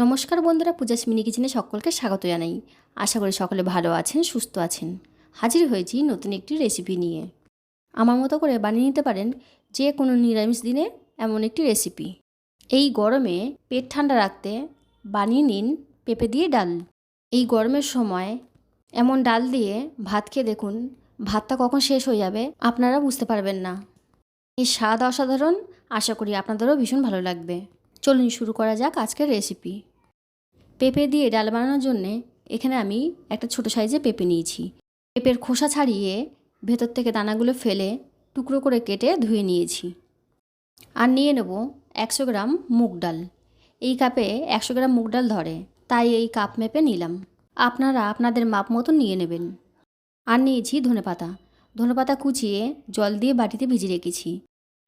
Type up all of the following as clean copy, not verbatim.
নমস্কার বন্ধুরা, পূজাস মিনি কিচেনে সকলকে স্বাগত জানাই। আশা করি সকলে ভালো আছেন, সুস্থ আছেন। হাজির হয়েছি নতুন একটি রেসিপি নিয়ে। আমার মতো করে বানিয়ে নিতে পারেন যে কোনো নিরামিষ দিনে এমন একটি রেসিপি। এই গরমে পেট ঠান্ডা রাখতে বানিয়ে নিন পেঁপে দিয়ে ডাল। এই গরমের সময় এমন ডাল দিয়ে ভাত খেয়ে দেখুন, ভাতটা কখন শেষ হয়ে যাবে আপনারা বুঝতে পারবেন না। এই স্বাদ অসাধারণ, আশা করি আপনাদেরও ভীষণ ভালো লাগবে। চলুন শুরু করা যাক আজকের রেসিপি। পেঁপে দিয়ে ডাল বানানোর জন্যে এখানে আমি একটা ছোটো সাইজে পেঁপে নিয়েছি। পেঁপের খোসা ছাড়িয়ে ভেতর থেকে দানাগুলো ফেলে টুকরো করে কেটে ধুয়ে নিয়েছি। আর নিয়ে নেব 100 গ্রাম মুগ ডাল। এই কাপে 100 গ্রাম মুগ ডাল ধরে, তাই এই কাপ মেপে নিলাম। আপনারা আপনাদের মাপ মতো নিয়ে নেবেন। আর নিয়েছি ধনেপাতা। ধনেপাতা কুচিয়ে জল দিয়ে বাটিতে ভিজিয়ে রেখেছি।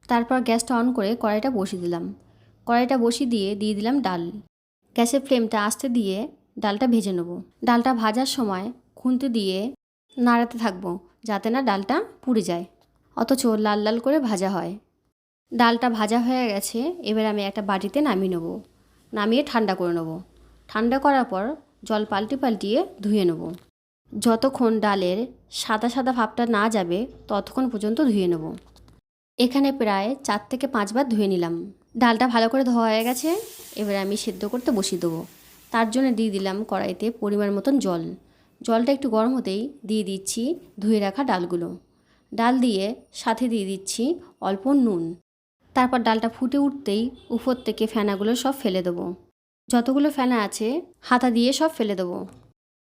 তারপর গ্যাসটা অন করে কড়াইটা বসিয়ে দিলাম। কড়াইটা বসিয়ে দিয়ে দিলাম ডাল। গ্যাসের ফ্লেমটা আস্তে দিয়ে ডালটা ভেজে নেব। ডালটা ভাজার সময় খুন্তি দিয়ে নাড়াতে থাকবো যাতে না ডালটা পুড়ে যায়, অথচ লাল লাল করে ভাজা হয়। ডালটা ভাজা হয়ে গেছে, এবার আমি একটা বাটিতে নামিয়ে নেব। নামিয়ে ঠান্ডা করে নেব। ঠান্ডা করার পর জল পাল্টিয়ে ধুয়ে নেব। যতক্ষণ ডালের সাদা সাদা ভাবটা না যাবে ততক্ষণ পর্যন্ত ধুয়ে নেব। এখানে প্রায় 4 থেকে 5 বার ধুয়ে নিলাম। ডালটা ভালো করে ধোয়া হয়ে গেছে, এবার আমি সেদ্ধ করতে বসিয়ে দেবো। তার জন্য দিয়ে দিলাম কড়াইতে পরিমাণ মতন জল। জলটা একটু গরম হতেই দিয়ে দিচ্ছি ধুয়ে রাখা ডালগুলো। ডাল দিয়ে সাথে দিয়ে দিচ্ছি অল্প নুন। তারপর ডালটা ফুটে উঠতেই উপর থেকে ফেনাগুলো সব ফেলে দেবো। যতগুলো ফেনা আছে হাতা দিয়ে সব ফেলে দেবো।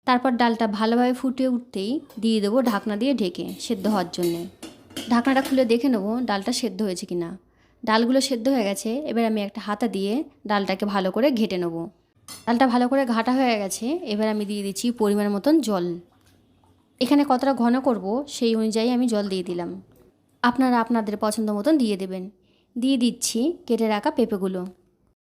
তারপর ডালটা ভালোভাবে ফুটে উঠতেই দিয়ে দেবো ঢাকনা দিয়ে ঢেকে সেদ্ধ হওয়ার জন্যে। ঢাকনাটা খুলে দেখে নেবো ডালটা সেদ্ধ হয়েছে কিনা। ডালগুলো সেদ্ধ হয়ে গেছে, এবার আমি একটা হাতা দিয়ে ডালটাকে ভালো করে ঘেটে নেব। ডালটা ভালো করে ঘাটা হয়ে গেছে, এবার আমি দিয়ে দিচ্ছি পরিমাণ মতন জল। এখানে কতটা ঘন করব সেই অনুযায়ী আমি জল দিয়ে দিলাম। আপনারা আপনাদের পছন্দ মতন দিয়ে দেবেন। দিয়ে দিচ্ছি কেটে রাখা পেঁপেগুলো।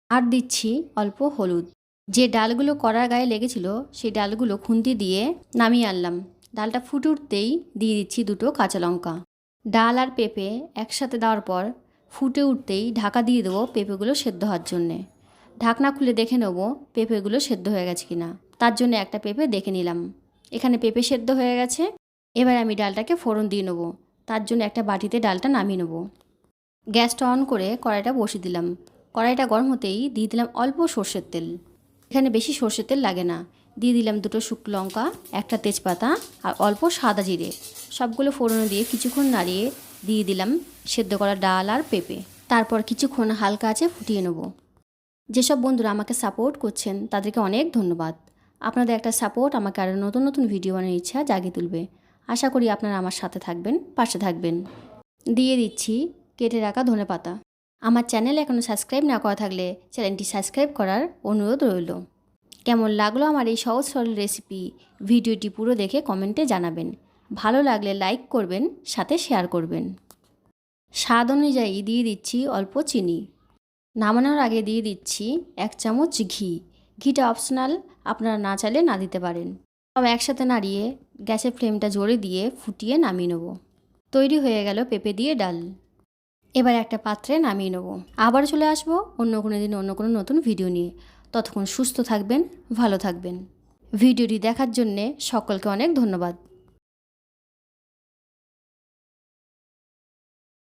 আর দিচ্ছি অল্প হলুদ। যে ডালগুলো কড়ার গায়ে লেগেছিল সেই ডালগুলো খুন্তি দিয়ে নামিয়ে আনলাম। ডালটা ফুটে উঠতেই দিয়ে দিচ্ছি 2টো কাঁচা লঙ্কা। ডাল আর পেঁপে একসাথে দেওয়ার পর ফুটে উঠতেই ঢাকা দিয়ে দেবো পেঁপেগুলো সেদ্ধ হওয়ার জন্যে। ঢাকনা খুলে দেখে নেব পেঁপেগুলো সেদ্ধ হয়ে গেছে কিনা। তার জন্য একটা পেঁপে দেখে নিলাম। এখানে পেঁপে সেদ্ধ হয়ে গেছে, এবার আমি ডালটাকে ফোড়ন দিয়ে নেবো। তার জন্য একটা বাটিতে ডালটা নামিয়ে নেব। গ্যাসটা অন করে কড়াইটা বসিয়ে দিলাম। কড়াইটা গরম হতেই দিয়ে দিলাম অল্প সর্ষের তেল। এখানে বেশি সর্ষের তেল লাগে না। দিয়ে দিলাম 2টো শুকনো লঙ্কা, একটা তেজপাতা আর অল্প সাদা জিরে। সবগুলো ফোড়ন দিয়ে কিছুক্ষণ নাড়িয়ে দিয়ে দিলাম সেদ্ধ করা ডাল আর পেঁপে। তারপর কিছুক্ষণ হালকা আঁচে ফুটিয়ে নেব। যেসব বন্ধুরা আমাকে সাপোর্ট করছেন তাদেরকে অনেক ধন্যবাদ। আপনাদের একটা সাপোর্ট আমাকে আরও নতুন নতুন ভিডিও বানানোর ইচ্ছা জাগিয়ে তুলবে। আশা করি আপনারা আমার সাথে থাকবেন, পাশে থাকবেন। দিয়ে দিচ্ছি কেটে রাখা ধনেপাতা। আমার চ্যানেল এখনও সাবস্ক্রাইব না করা থাকলে চ্যানেলটি সাবস্ক্রাইব করার অনুরোধ রইল। কেমন লাগলো আমার এই সহজ সরল রেসিপি, ভিডিওটি পুরো দেখে কমেন্টে জানাবেন। ভালো লাগলে লাইক করবেন, সাথে শেয়ার করবেন। স্বাদ অনুযায়ী দিয়ে দিচ্ছি অল্প চিনি। নামানোর আগে দিয়ে দিচ্ছি 1 চামচ ঘি। ঘিটা অপশনাল, আপনারা না চাইলে না দিতে পারেন। সব একসাথে নাড়িয়ে গ্যাসের ফ্লেমটা জোরে দিয়ে ফুটিয়ে নামিয়ে নেব। তৈরি হয়ে গেল পেঁপে দিয়ে ডাল। এবার একটা পাত্রে নামিয়ে নেব। আবার চলে আসবো অন্য কোনো দিন অন্য কোনো নতুন ভিডিও নিয়ে। ততক্ষণ সুস্থ থাকবেন, ভালো থাকবেন। ভিডিওটি দেখার জন্যে সকলকে অনেক ধন্যবাদ।